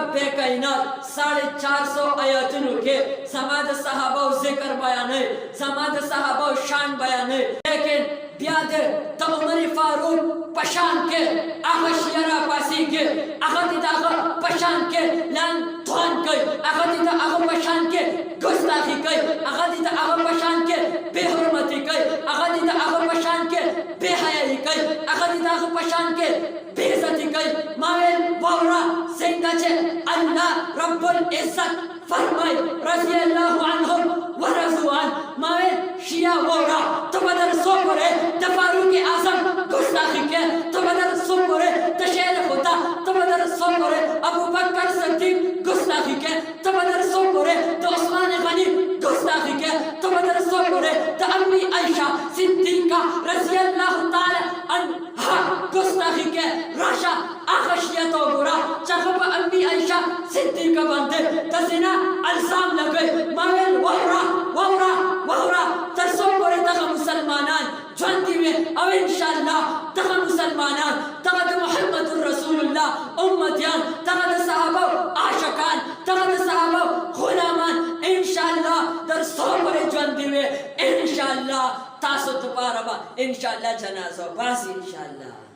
रब्बे कायनात 450 आयतों के समाद सहाबा जिक्र बयान है, समाद सहाबा शान बयान है। लेकिन ब्यादे तो उमर फारूक पशान के आगशियरा पासी के आगदिता पशान के लान थोन के आगदिता पशान के गुस्ताखी के आगदिता पशान के बेहुरमती के आगदिता पशान के बेहयाई के आगदिता पशान के बेइज्जती के मावेल वौरा सिंगाचे अल्लाह रब्बुल इज्जत फरमाए रज़ियल्लाहु अन्हुम व रज़ुआन मावेल शिया वौरा तो बदर सो करे तफारूक आज़म गुस्ताखी के तो बदर सो करे तशेर होता तो बदर सो करे अबू बकर सिद्दीक गुस्ताखी के तो बदर सो करे तो उस्मान गनी गुस्ताखी के तो बदर सो करे तो अम्मी आयशा सिद्दीका रज़ियल्लाहु ताला अन्हा गुस्ताखी के राशा आखशिया तो बुरा चखब अम्मी आयशा सिद्दीका बंदे तसिना अल्जाम लगे मावेल वहरा वहरा वहरा तरसो करे तक मुसलमानान जानती में अब इंशाअल्लाह तक मुसलमानान तक मुहम्मदुर रसूलुल्लाह उम्मतियान तक सहाबा आशिकान तक सहाबा गुलामान इंशाअल्लाह तरसो करे जानती में इंशाअल्लाह तासो दोबारा इंशाअल्लाह जनाजा बास इंशाअल्लाह।